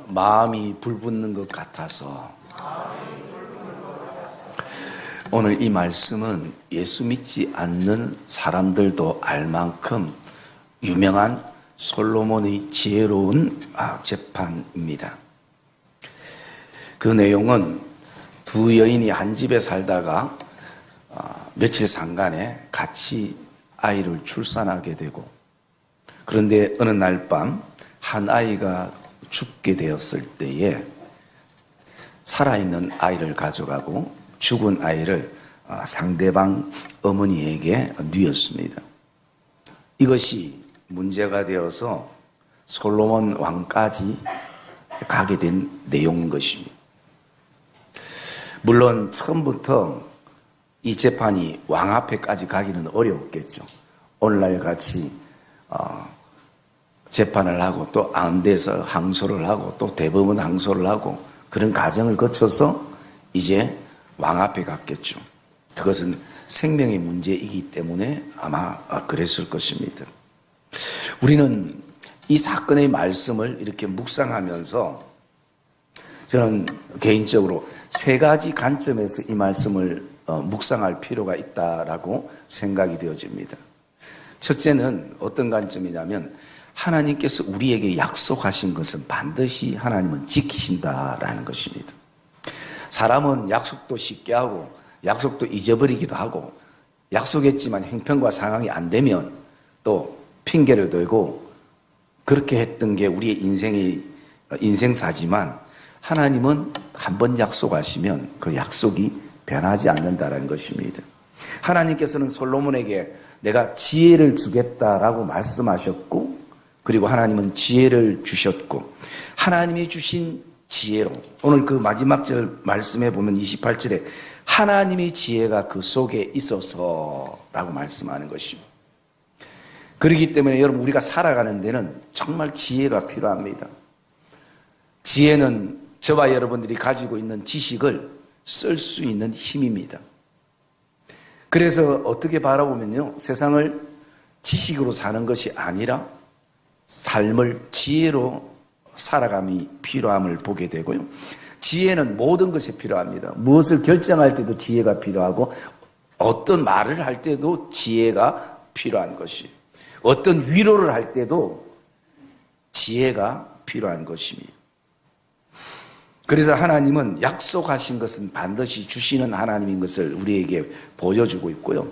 마음이 불붙는 것 같아서 오늘 이 말씀은 예수 믿지 않는 사람들도 알 만큼 유명한 솔로몬의 지혜로운 재판입니다. 그 내용은 두 여인이 한 집에 살다가 며칠 상간에 같이 아이를 출산하게 되고, 그런데 어느 날 밤 한 아이가 죽게 되었을 때에 살아있는 아이를 가져가고 죽은 아이를 상대방 어머니에게 뉘었습니다. 이것이 문제가 되어서 솔로몬 왕까지 가게 된 내용인 것입니다. 물론 처음부터 이 재판이 왕 앞에까지 가기는 어려웠겠죠. 오늘날 같이 재판을 하고 또 안돼서 항소를 하고 또 대법원 항소를 하고 그런 과정을 거쳐서 이제 왕 앞에 갔겠죠. 그것은 생명의 문제이기 때문에 아마 그랬을 것입니다. 우리는 이 사건의 말씀을 이렇게 묵상하면서 저는 개인적으로 세 가지 관점에서 이 말씀을 묵상할 필요가 있다라고 생각이 되어집니다. 첫째는 어떤 관점이냐면 하나님께서 우리에게 약속하신 것은 반드시 하나님은 지키신다라는 것입니다. 사람은 약속도 쉽게 하고 약속도 잊어버리기도 하고 약속했지만 형편과 상황이 안 되면 또 핑계를 대고 그렇게 했던 게 우리의 인생사지만 하나님은 한번 약속하시면 그 약속이 변하지 않는다는 것입니다. 하나님께서는 솔로몬에게 내가 지혜를 주겠다라고 말씀하셨고, 그리고 하나님은 지혜를 주셨고, 하나님이 주신 지혜로 오늘 그 마지막 절 말씀해 보면 28절에 하나님의 지혜가 그 속에 있어서 라고 말씀하는 것입니다. 그렇기 때문에 여러분, 우리가 살아가는 데는 정말 지혜가 필요합니다. 지혜는 저와 여러분들이 가지고 있는 지식을 쓸 수 있는 힘입니다. 그래서 어떻게 바라보면요, 세상을 지식으로 사는 것이 아니라 삶을 지혜로 살아감이 필요함을 보게 되고요. 지혜는 모든 것에 필요합니다. 무엇을 결정할 때도 지혜가 필요하고 어떤 말을 할 때도 지혜가 필요한 것이, 어떤 위로를 할 때도 지혜가 필요한 것입니다. 그래서 하나님은 약속하신 것은 반드시 주시는 하나님인 것을 우리에게 보여주고 있고요.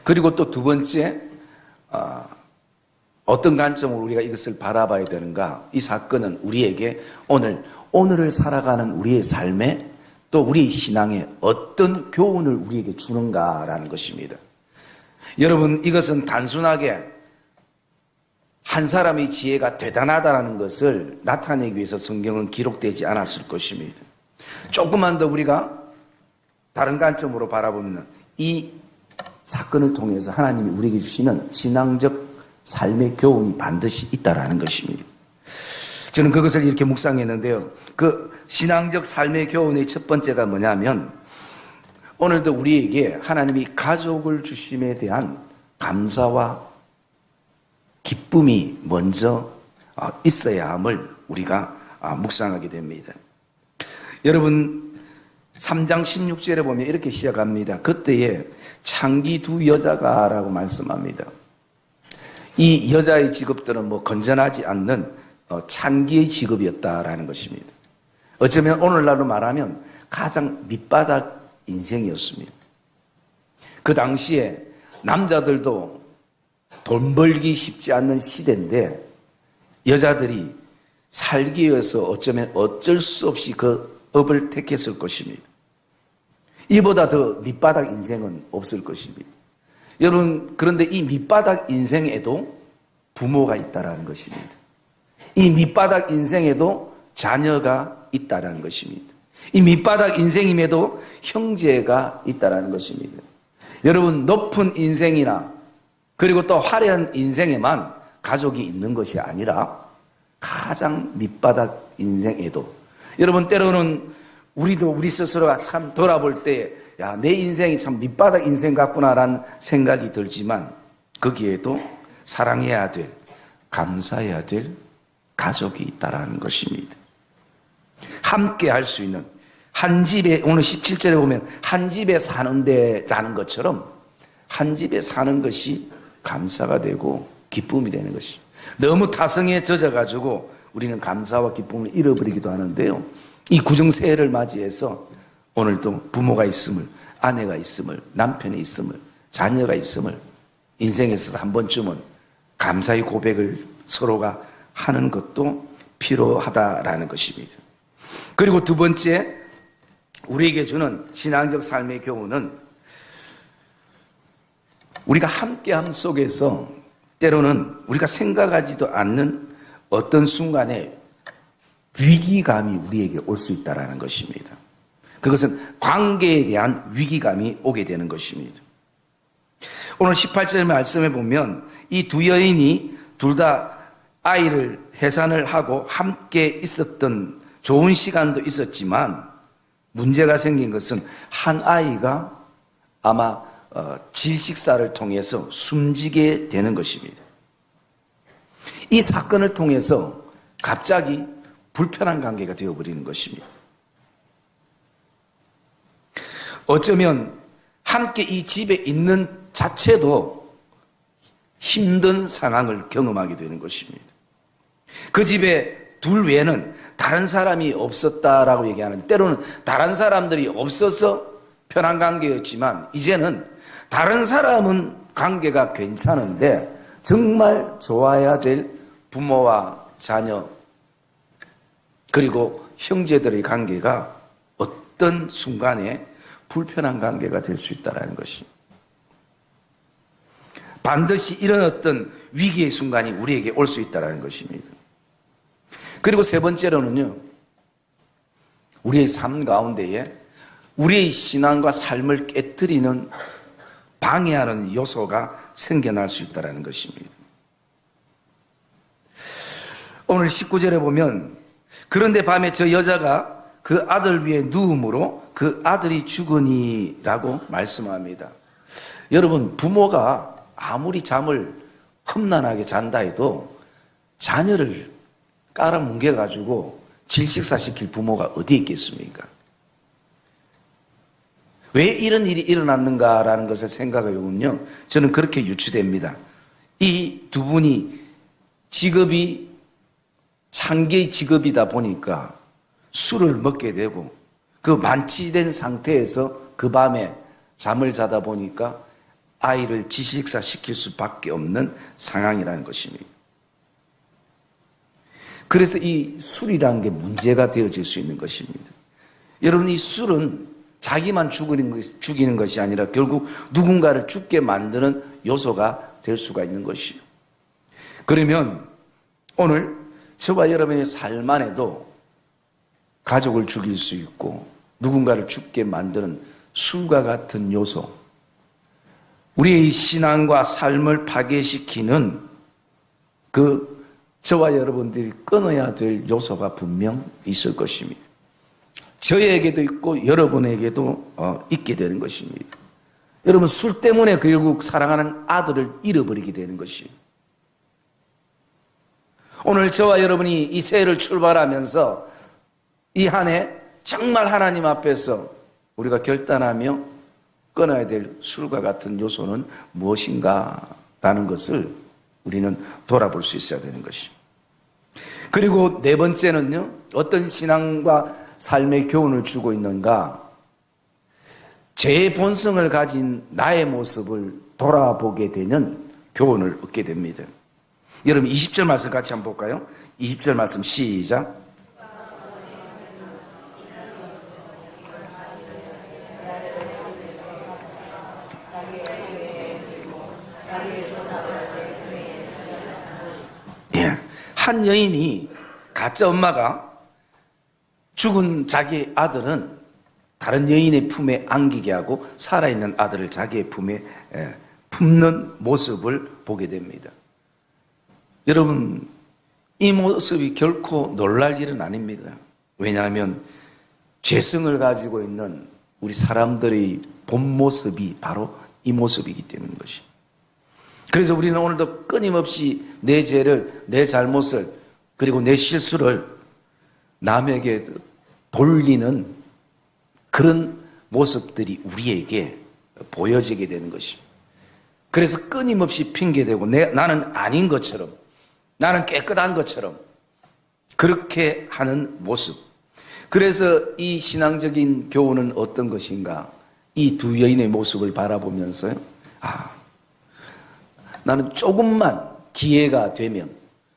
그리고 또 두 번째, 어떤 관점으로 우리가 이것을 바라봐야 되는가? 이 사건은 우리에게 오늘을 살아가는 우리의 삶에 또 우리의 신앙에 어떤 교훈을 우리에게 주는가라는 것입니다. 여러분, 이것은 단순하게 한 사람의 지혜가 대단하다는 것을 나타내기 위해서 성경은 기록되지 않았을 것입니다. 조금만 더 우리가 다른 관점으로 바라보면 이 사건을 통해서 하나님이 우리에게 주시는 신앙적 삶의 교훈이 반드시 있다라는 것입니다. 저는 그것을 이렇게 묵상했는데요. 그 신앙적 삶의 교훈의 첫 번째가 뭐냐면, 오늘도 우리에게 하나님이 가족을 주심에 대한 감사와 기쁨이 먼저 있어야 함을 우리가 묵상하게 됩니다. 여러분, 3장 16절에 보면 이렇게 시작합니다. 그때에 창기 두 여자가 라고 말씀합니다. 이 여자의 직업들은 건전하지 않는 창기의 직업이었다라는 것입니다. 어쩌면 오늘날로 말하면 가장 밑바닥 인생이었습니다. 그 당시에 남자들도 돈 벌기 쉽지 않는 시대인데 여자들이 살기 위해서 어쩌면 어쩔 수 없이 그 업을 택했을 것입니다. 이보다 더 밑바닥 인생은 없을 것입니다. 여러분, 그런데 이 밑바닥 인생에도 부모가 있다라는 것입니다. 이 밑바닥 인생에도 자녀가 있다라는 것입니다. 이 밑바닥 인생임에도 형제가 있다라는 것입니다. 여러분, 높은 인생이나 그리고 또 화려한 인생에만 가족이 있는 것이 아니라 가장 밑바닥 인생에도, 여러분, 때로는 우리도 우리 스스로가 참 돌아볼 때 내 인생이 참 밑바닥 인생 같구나라는 생각이 들지만 거기에도 사랑해야 될, 감사해야 될 가족이 있다라는 것입니다. 함께 할 수 있는, 한 집에, 오늘 17절에 보면 한 집에 사는데라는 것처럼 한 집에 사는 것이 감사가 되고 기쁨이 되는 것이. 너무 타성에 젖어가지고 우리는 감사와 기쁨을 잃어버리기도 하는데요. 이 구정새해를 맞이해서 오늘도 부모가 있음을, 아내가 있음을, 남편이 있음을, 자녀가 있음을 인생에서 한 번쯤은 감사의 고백을 서로가 하는 것도 필요하다라는 것입니다. 그리고 두 번째, 우리에게 주는 신앙적 삶의 교훈은 우리가 함께함 속에서 때로는 우리가 생각하지도 않는 어떤 순간에 위기감이 우리에게 올 수 있다는 것입니다. 그것은 관계에 대한 위기감이 오게 되는 것입니다. 오늘 18절 말씀에 보면 이 두 여인이 둘 다 아이를 해산을 하고 함께 있었던 좋은 시간도 있었지만 문제가 생긴 것은 한 아이가 아마 질식사를 통해서 숨지게 되는 것입니다. 이 사건을 통해서 갑자기 불편한 관계가 되어버리는 것입니다. 어쩌면 함께 이 집에 있는 자체도 힘든 상황을 경험하게 되는 것입니다. 그 집에 둘 외에는 다른 사람이 없었다라고 얘기하는데, 때로는 다른 사람들이 없어서 편한 관계였지만 이제는 다른 사람은 관계가 괜찮은데 정말 좋아야 될 부모와 자녀 그리고 형제들의 관계가 어떤 순간에 불편한 관계가 될 수 있다는 것입니다. 반드시 이런 어떤 위기의 순간이 우리에게 올 수 있다는 것입니다. 그리고 세 번째로는요, 우리의 삶 가운데에 우리의 신앙과 삶을 깨뜨리는, 방해하는 요소가 생겨날 수 있다는 것입니다. 오늘 19절에 보면 그런데 밤에 저 여자가 그 아들 위에 누움으로 그 아들이 죽으니라고 말씀합니다. 여러분, 부모가 아무리 잠을 험난하게 잔다 해도 자녀를 깔아뭉개가지고 질식사시킬 부모가 어디 있겠습니까? 왜 이런 일이 일어났는가라는 것을 생각해 보면요, 저는 그렇게 유추됩니다. 이 두 분이 직업이 창개의 직업이다 보니까 술을 먹게 되고 그 만취된 상태에서 그 밤에 잠을 자다 보니까 아이를 질식사시킬 수밖에 없는 상황이라는 것입니다. 그래서 이 술이라는 게 문제가 되어질 수 있는 것입니다. 여러분, 이 술은 자기만 죽이는 것이 아니라 결국 누군가를 죽게 만드는 요소가 될 수가 있는 것이요. 그러면 오늘 저와 여러분의 삶 안에도 가족을 죽일 수 있고 누군가를 죽게 만드는 술과 같은 요소, 우리의 신앙과 삶을 파괴시키는 그 저와 여러분들이 끊어야 될 요소가 분명 있을 것입니다. 저에게도 있고 여러분에게도 있게 되는 것입니다. 여러분, 술 때문에 결국 사랑하는 아들을 잃어버리게 되는 것이에요. 오늘 저와 여러분이 이 새해를 출발하면서 이 한 해 정말 하나님 앞에서 우리가 결단하며 끊어야 될 술과 같은 요소는 무엇인가라는 것을 우리는 돌아볼 수 있어야 되는 것입니다. 그리고 네 번째는요, 어떤 신앙과 삶의 교훈을 주고 있는가? 제 본성을 가진 나의 모습을 돌아보게 되는 교훈을 얻게 됩니다. 여러분, 20절 말씀 같이 한번 볼까요? 20절 말씀 시작. 예, 한 여인이 가짜 엄마가 죽은 자기 아들은 다른 여인의 품에 안기게 하고 살아있는 아들을 자기의 품에 품는 모습을 보게 됩니다. 여러분, 이 모습이 결코 놀랄 일은 아닙니다. 왜냐하면 죄성을 가지고 있는 우리 사람들의 본 모습이 바로 이 모습이기 때문인 것입니다. 그래서 우리는 오늘도 끊임없이 내 죄를, 내 잘못을 그리고 내 실수를 남에게 돌리는 그런 모습들이 우리에게 보여지게 되는 것입니다. 그래서 끊임없이 핑계대고 나는 아닌 것처럼, 나는 깨끗한 것처럼 그렇게 하는 모습. 그래서 이 신앙적인 교훈은 어떤 것인가? 이 두 여인의 모습을 바라보면서요, 나는 조금만 기회가 되면,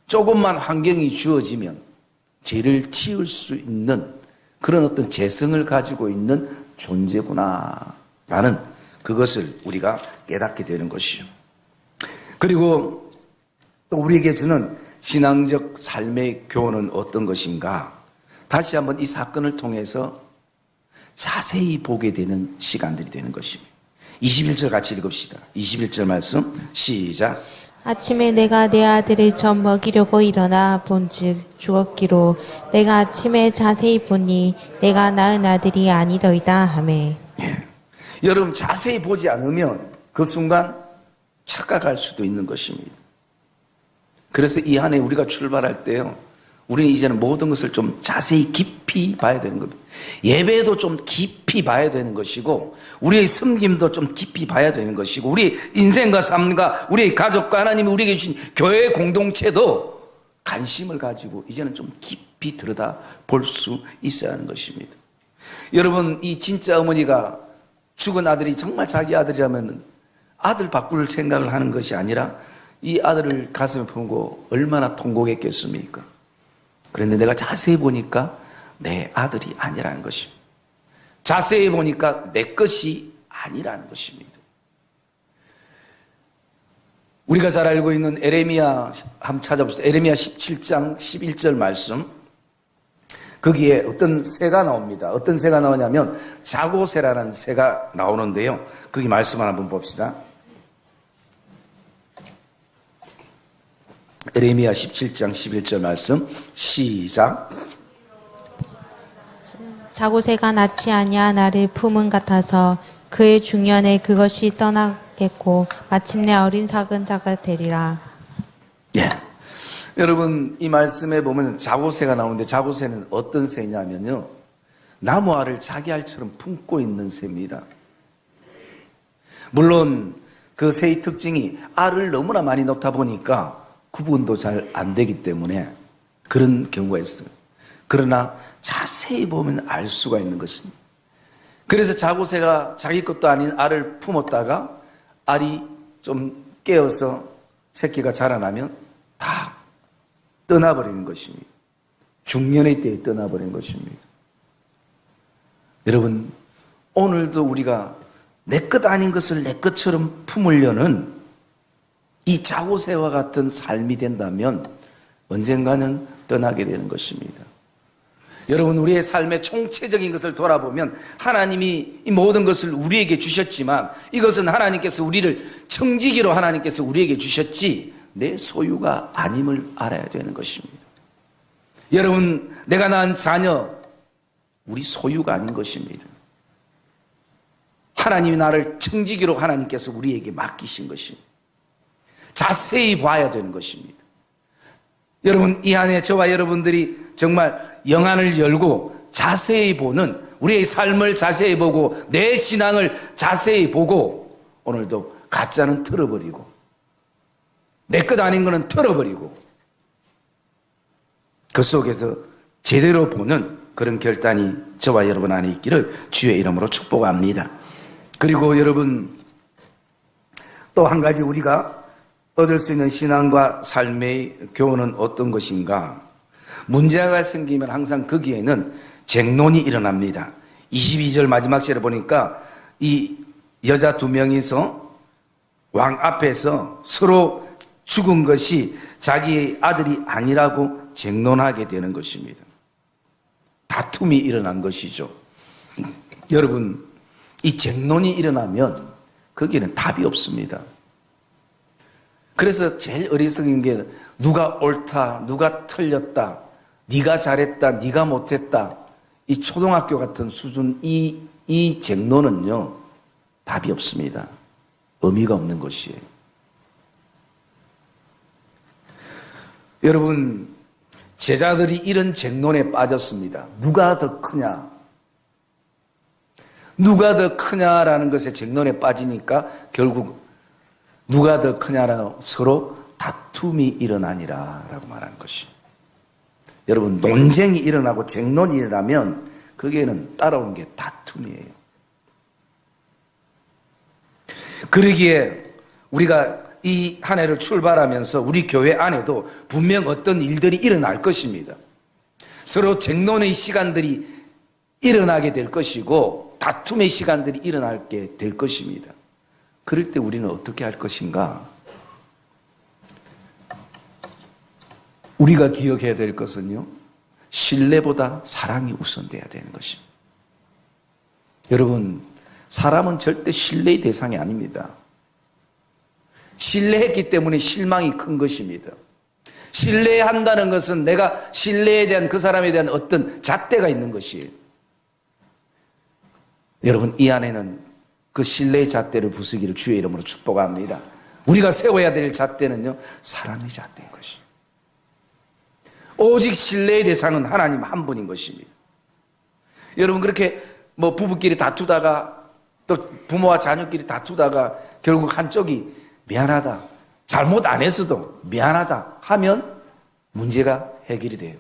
조금만 환경이 주어지면 죄를 지을 수 있는 그런 어떤 재성을 가지고 있는 존재구나 라는 그것을 우리가 깨닫게 되는 것이죠. 그리고 또 우리에게 주는 신앙적 삶의 교훈은 어떤 것인가? 다시 한번 이 사건을 통해서 자세히 보게 되는 시간들이 되는 것입니다. 21절 같이 읽읍시다. 21절 말씀 시작. 아침에 내가 내 아들을 젖 먹이려고 일어나 본즉 죽었기로 내가 아침에 자세히 보니 내가 낳은 아들이 아니더이다 하매. 예. 여러분 자세히 보지 않으면 그 순간 착각할 수도 있는 것입니다. 그래서 이 한 해 우리가 출발할 때요, 우리는 이제는 모든 것을 좀 자세히 깊이 봐야 되는 겁니다. 예배도 좀 깊이 봐야 되는 것이고, 우리의 섬김도 좀 깊이 봐야 되는 것이고, 우리 인생과 삶과 우리의 가족과 하나님이 우리에게 주신 교회 공동체도 관심을 가지고 이제는 좀 깊이 들여다 볼 수 있어야 하는 것입니다. 여러분, 이 진짜 어머니가 죽은 아들이 정말 자기 아들이라면 아들 바꿀 생각을 하는 것이 아니라 이 아들을 가슴에 품고 얼마나 통곡했겠습니까? 그런데 내가 자세히 보니까 내 아들이 아니라는 것입니다. 자세히 보니까 내 것이 아니라는 것입니다. 우리가 잘 알고 있는 에레미야 한번 찾아봅시다. 에레미야 17장 11절 말씀. 거기에 어떤 새가 나옵니다. 어떤 새가 나오냐면 자고새라는 새가 나오는데요, 거기 말씀을 한번 봅시다. 에레미야 17장 11절 말씀 시작. 자고새가 낳지 아니하 나를 품은 같아서 그의 중년에 그것이 떠나겠고 마침내 어린 작은 자가 되리라. 예. 여러분 이 말씀에 보면 자고새가 나오는데 자고새는 어떤 새냐면요, 나무알을 자기 알처럼 품고 있는 새입니다. 물론 그 새의 특징이 알을 너무나 많이 넣다 보니까 구분도 잘 안 되기 때문에 그런 경우가 있어요. 그러나 자세히 보면 알 수가 있는 것입니다. 그래서 자고새가 자기 것도 아닌 알을 품었다가 알이 좀 깨어서 새끼가 자라나면 다 떠나버리는 것입니다. 중년의 때에 떠나버리는 것입니다. 여러분, 오늘도 우리가 내 것 아닌 것을 내 것처럼 품으려는 이 자고새와 같은 삶이 된다면 언젠가는 떠나게 되는 것입니다. 여러분, 우리의 삶의 총체적인 것을 돌아보면 하나님이 이 모든 것을 우리에게 주셨지만 이것은 하나님께서 우리를 청지기로 하나님께서 우리에게 주셨지 내 소유가 아님을 알아야 되는 것입니다. 여러분, 내가 낳은 자녀 우리 소유가 아닌 것입니다. 하나님이 나를 청지기로 하나님께서 우리에게 맡기신 것입니다. 자세히 봐야 되는 것입니다. 여러분, 이 안에 저와 여러분들이 정말 영안을 열고 자세히 보는, 우리의 삶을 자세히 보고 내 신앙을 자세히 보고 오늘도 가짜는 털어버리고 내 것 아닌 거는 털어버리고 그 속에서 제대로 보는 그런 결단이 저와 여러분 안에 있기를 주의 이름으로 축복합니다. 그리고 여러분, 또 한 가지 우리가 얻을 수 있는 신앙과 삶의 교훈은 어떤 것인가? 문제가 생기면 항상 거기에는 쟁론이 일어납니다. 22절 마지막 절에 보니까 이 여자 두 명이서 왕 앞에서 서로 죽은 것이 자기의 아들이 아니라고 쟁론하게 되는 것입니다. 다툼이 일어난 것이죠. 여러분, 이 쟁론이 일어나면 거기에는 답이 없습니다. 그래서 제일 어리석은 게 누가 옳다, 누가 틀렸다, 네가 잘했다, 네가 못했다, 이 초등학교 같은 수준 이 쟁론은요 답이 없습니다. 의미가 없는 것이에요. 여러분, 제자들이 이런 쟁론에 빠졌습니다. 누가 더 크냐? 누가 더 크냐라는 것에 쟁론에 빠지니까 결국 누가 더 크냐라고 서로 다툼이 일어나니라 라고 말하는 것이. 여러분, 논쟁이 일어나고 쟁론이 일어나면 거기에는 따라오는 게 다툼이에요. 그러기에 우리가 이 한 해를 출발하면서 우리 교회 안에도 분명 어떤 일들이 일어날 것입니다. 서로 쟁론의 시간들이 일어나게 될 것이고 다툼의 시간들이 일어나게 될 것입니다. 그럴 때 우리는 어떻게 할 것인가? 우리가 기억해야 될 것은요, 신뢰보다 사랑이 우선돼야 되는 것입니다. 여러분, 사람은 절대 신뢰의 대상이 아닙니다. 신뢰했기 때문에 실망이 큰 것입니다. 신뢰한다는 것은 내가 신뢰에 대한 그 사람에 대한 어떤 잣대가 있는 것이에요. 여러분, 이 안에는 그 신뢰의 잣대를 부수기를 주의 이름으로 축복합니다. 우리가 세워야 될 잣대는요, 사랑의 잣대인 것이에요. 오직 신뢰의 대상은 하나님 한 분인 것입니다. 여러분, 그렇게 부부끼리 다투다가 또 부모와 자녀끼리 다투다가 결국 한쪽이 미안하다, 잘못 안 했어도 미안하다 하면 문제가 해결이 돼요.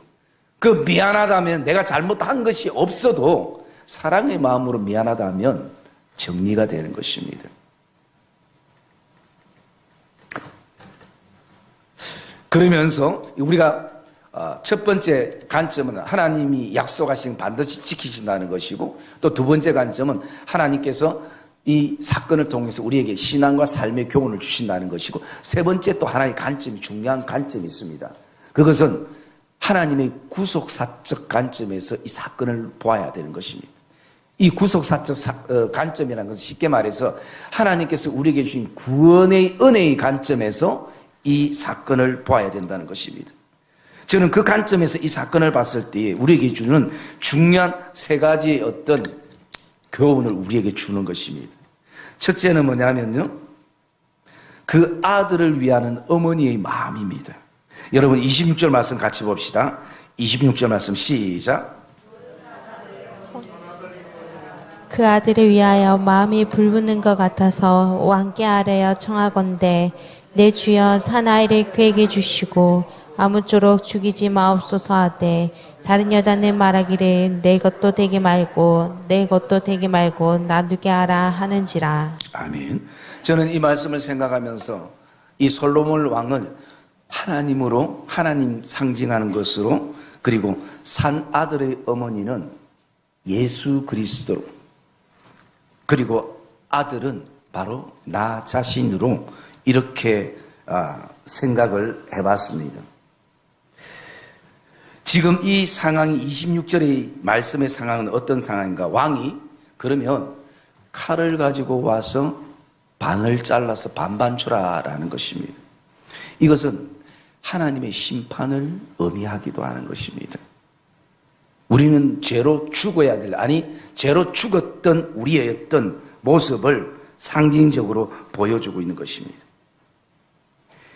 그 미안하다 하면 내가 잘못한 것이 없어도 사랑의 마음으로 미안하다 하면 정리가 되는 것입니다. 그러면서 우리가 첫 번째 관점은 하나님이 약속하신 반드시 지키신다는 것이고, 또 두 번째 관점은 하나님께서 이 사건을 통해서 우리에게 신앙과 삶의 교훈을 주신다는 것이고, 세 번째 또 하나의 관점이, 중요한 관점이 있습니다. 그것은 하나님의 구속사적 관점에서 이 사건을 보아야 되는 것입니다. 이 구속사적 관점이라는 것은 쉽게 말해서 하나님께서 우리에게 주신 구원의 은혜의 관점에서 이 사건을 보아야 된다는 것입니다. 저는 그 관점에서 이 사건을 봤을 때 우리에게 주는 중요한 세 가지의 어떤 교훈을 우리에게 주는 것입니다. 첫째는 뭐냐면요, 그 아들을 위하는 어머니의 마음입니다. 여러분, 26절 말씀 같이 봅시다. 26절 말씀 시작. 그 아들을 위하여 마음이 불붙는 것 같아서 왕께 아뢰어 청하건대 내 주여 사나이를 그에게 주시고 아무쪼록 죽이지 마옵소서 하되 다른 여자는 말하기를 내 것도 되게 말고 내 것도 되게 말고 놔두게 하라 하는지라. 아멘. 저는 이 말씀을 생각하면서 이 솔로몬 왕을 하나님으로, 하나님 상징하는 것으로, 그리고 산 아들의 어머니는 예수 그리스도로, 그리고 아들은 바로 나 자신으로 이렇게 생각을 해봤습니다. 지금 이 상황이 26절의 말씀의 상황은 어떤 상황인가? 왕이 그러면 칼을 가지고 와서 반을 잘라서 반반 주라라는 것입니다. 이것은 하나님의 심판을 의미하기도 하는 것입니다. 우리는 죄로 죽어야 될, 죄로 죽었던 우리의 어떤 모습을 상징적으로 보여주고 있는 것입니다.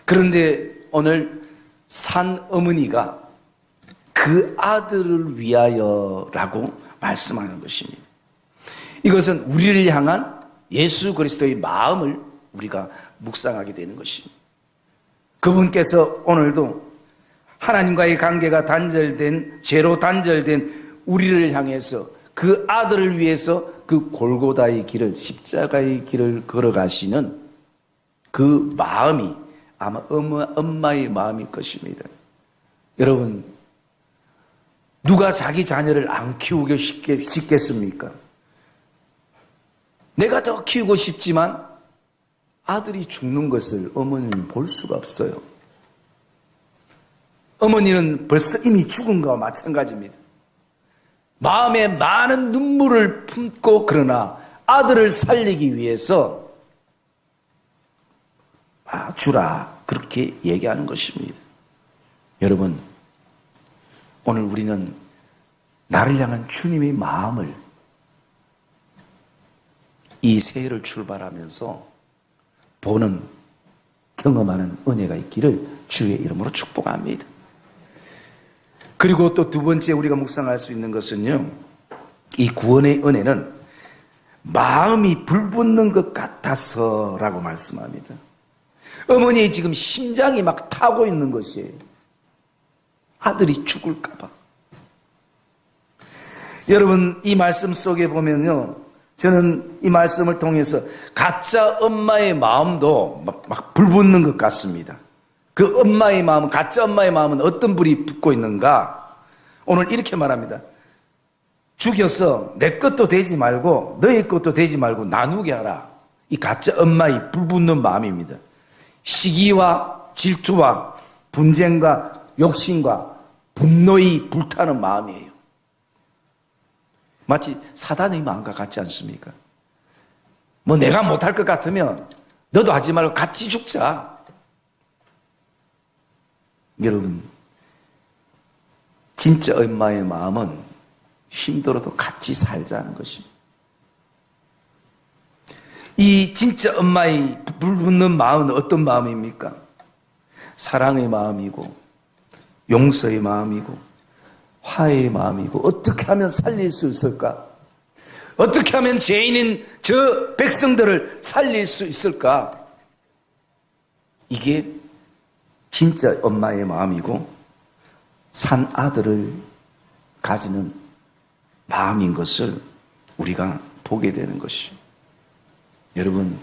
그런데 오늘 산 어머니가 그 아들을 위하여라고 말씀하는 것입니다. 이것은 우리를 향한 예수 그리스도의 마음을 우리가 묵상하게 되는 것입니다. 그분께서 오늘도 하나님과의 관계가 단절된, 죄로 단절된 우리를 향해서 그 아들을 위해서 그 골고다의 길을, 십자가의 길을 걸어가시는 그 마음이 아마 엄마의 마음일 것입니다. 여러분, 누가 자기 자녀를 안 키우고 싶겠습니까? 내가 더 키우고 싶지만 아들이 죽는 것을 어머니는 볼 수가 없어요. 어머니는 벌써 이미 죽은 것과 마찬가지입니다. 마음에 많은 눈물을 품고 그러나 아들을 살리기 위해서 주라, 그렇게 얘기하는 것입니다. 여러분, 오늘 우리는 나를 향한 주님의 마음을 이 새해를 출발하면서 보는, 경험하는 은혜가 있기를 주의 이름으로 축복합니다. 그리고 또 두 번째 우리가 묵상할 수 있는 것은요, 이 구원의 은혜는 마음이 불붙는 것 같아서라고 말씀합니다. 어머니의 지금 심장이 막 타고 있는 것이에요. 아들이 죽을까 봐. 여러분, 이 말씀 속에 보면요, 저는 이 말씀을 통해서 가짜 엄마의 마음도 막 불붙는 것 같습니다. 그 엄마의 마음은, 가짜 엄마의 마음은 어떤 불이 붙고 있는가? 오늘 이렇게 말합니다. 죽여서 내 것도 되지 말고 너의 것도 되지 말고 나누게 하라. 이 가짜 엄마의 불붙는 마음입니다. 시기와 질투와 분쟁과 욕심과 분노의 불타는 마음이에요. 마치 사단의 마음과 같지 않습니까? 뭐 내가 못할 것 같으면 너도 하지 말고 같이 죽자. 여러분, 진짜 엄마의 마음은 힘들어도 같이 살자는 것입니다. 이 진짜 엄마의 불붙는 마음은 어떤 마음입니까? 사랑의 마음이고 용서의 마음이고 화해의 마음이고, 어떻게 하면 살릴 수 있을까? 어떻게 하면 죄인인 저 백성들을 살릴 수 있을까? 이게 진짜 엄마의 마음이고 산 아들을 가지는 마음인 것을 우리가 보게 되는 것이죠. 여러분,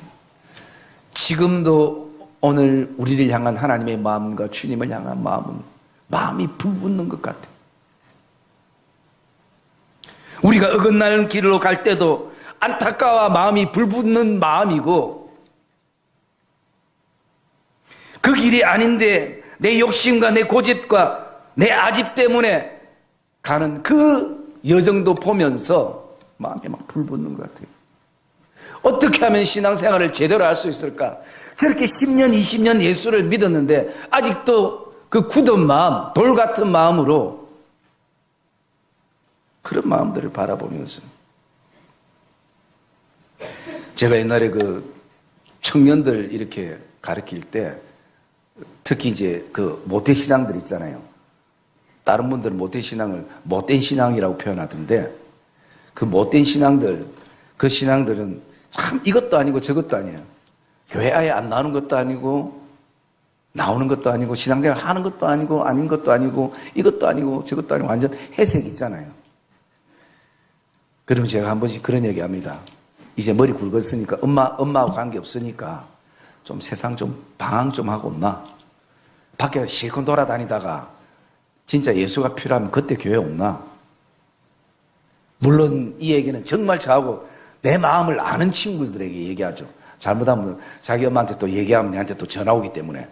지금도 오늘 우리를 향한 하나님의 마음과 주님을 향한 마음은 마음이 불붙는 것 같아요. 우리가 어긋나는 길로 갈 때도 안타까워 마음이 불붙는 마음이고, 그 길이 아닌데 내 욕심과 내 고집과 내 아집 때문에 가는 그 여정도 보면서 마음이 막 불붙는 것 같아요. 어떻게 하면 신앙생활을 제대로 할 수 있을까? 저렇게 10년, 20년 예수를 믿었는데 아직도 그 굳은 마음, 돌 같은 마음으로 그런 마음들을 바라보면서, 제가 옛날에 그 청년들 이렇게 가르칠 때 특히 이제 그 모태신앙들 있잖아요. 다른 분들은 모태신앙을 못된 신앙이라고 표현하던데, 그 못된 신앙들, 그 신앙들은 참 이것도 아니고 저것도 아니에요. 교회 아예 안 나오는 것도 아니고 나오는 것도 아니고 신앙생활 하는 것도 아니고 아닌 것도 아니고 이것도 아니고 저것도 아니고 완전 회색 있잖아요. 그러면 제가 한 번씩 그런 얘기 합니다. 이제 머리 굵었으니까 엄마하고 관계 없으니까 좀 세상 좀 방황 좀 하고 없나? 밖에 실컷 돌아다니다가 진짜 예수가 필요하면 그때 교회 없나? 물론 이 얘기는 정말 저하고 내 마음을 아는 친구들에게 얘기하죠. 잘못하면 자기 엄마한테 또 얘기하면 내한테 또 전화 오기 때문에.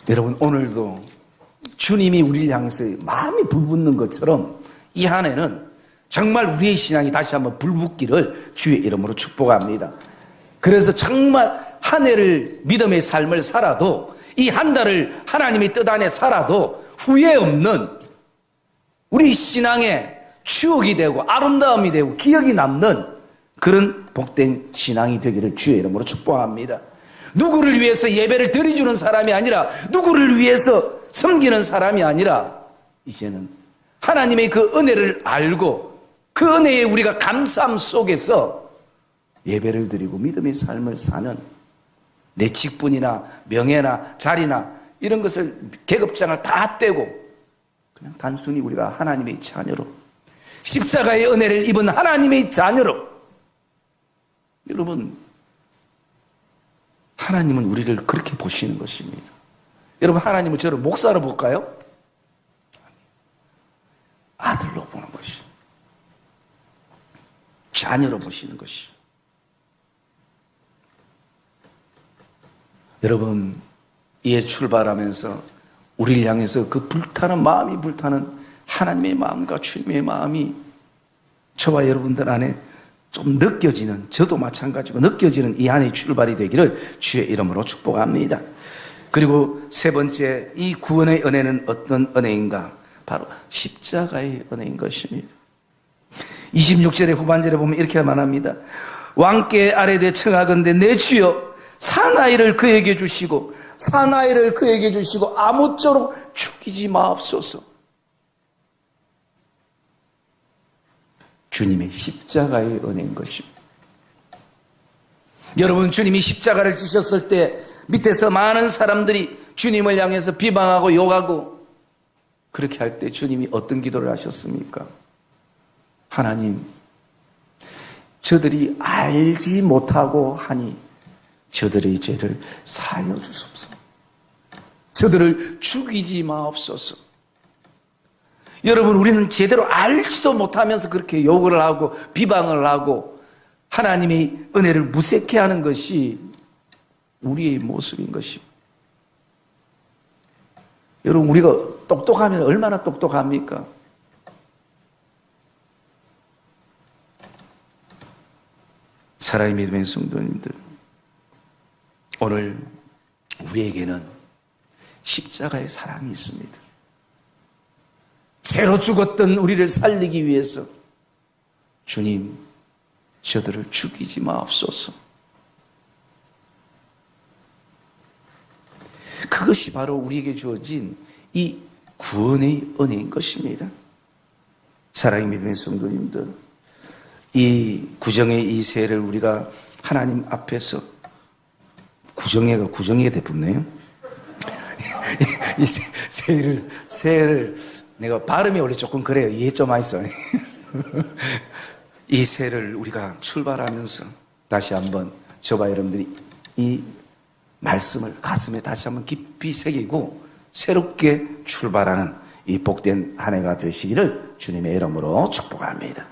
여러분, 오늘도 주님이 우리를 향해서 마음이 불붙는 것처럼 이 한 해는 정말 우리의 신앙이 다시 한번 불붙기를 주의 이름으로 축복합니다. 그래서 정말 한 해를 믿음의 삶을 살아도, 이 한 달을 하나님의 뜻 안에 살아도 후회 없는 우리 신앙의 추억이 되고 아름다움이 되고 기억이 남는 그런 복된 신앙이 되기를 주의 이름으로 축복합니다. 누구를 위해서 예배를 드려주는 사람이 아니라, 누구를 위해서 섬기는 사람이 아니라, 이제는 하나님의 그 은혜를 알고 그 은혜에 우리가 감사함 속에서 예배를 드리고 믿음의 삶을 사는, 내 직분이나 명예나 자리나 이런 것을, 계급장을 다 떼고 그냥 단순히 우리가 하나님의 자녀로, 십자가의 은혜를 입은 하나님의 자녀로, 여러분, 하나님은 우리를 그렇게 보시는 것입니다. 여러분, 하나님은 저를 목사로 볼까요? 아들로 보는 것이, 자녀로 보시는 것이. 여러분, 이에 출발하면서 우리를 향해서 그 불타는 마음이, 불타는 하나님의 마음과 주님의 마음이 저와 여러분들 안에 좀 느껴지는, 저도 마찬가지고 느껴지는 이 한 해의 출발이 되기를 주의 이름으로 축복합니다. 그리고 세 번째, 이 구원의 은혜는 어떤 은혜인가? 바로 십자가의 은혜인 것입니다. 26절의 후반절에 보면 이렇게 말합니다. 왕께 아래되 청하건대 내 주여 사나이를 그에게 주시고 사나이를 그에게 주시고 아무쪼록 죽이지 마옵소서. 주님의 십자가의 은혜인 것입니다. 여러분, 주님이 십자가를 지셨을 때 밑에서 많은 사람들이 주님을 향해서 비방하고 욕하고 그렇게 할 때 주님이 어떤 기도를 하셨습니까? 하나님, 저들이 알지 못하고 하니 저들의 죄를 사하여 주옵소서. 저들을 죽이지 마옵소서. 여러분, 우리는 제대로 알지도 못하면서 그렇게 욕을 하고 비방을 하고 하나님의 은혜를 무색해 하는 것이 우리의 모습인 것입니다. 여러분, 우리가 똑똑하면 얼마나 똑똑합니까? 사랑의 믿음의 성도님들, 오늘 우리에게는 십자가의 사랑이 있습니다. 죄로 죽었던 우리를 살리기 위해서 주님, 저들을 죽이지 마옵소서. 그것이 바로 우리에게 주어진 이 구원의 은혜인 것입니다. 사랑의 믿음의 성도님들, 이 구정의 이 새해를 우리가 하나님 앞에서 구정회가 됐네요. 이 새해를 내가 발음이 원래 조금 그래요. 이해 좀 하이소. 이 새해를 우리가 출발하면서 다시 한번 저와 여러분들이 이 말씀을 가슴에 다시 한번 깊이 새기고 새롭게 출발하는 이 복된 한 해가 되시기를 주님의 이름으로 축복합니다.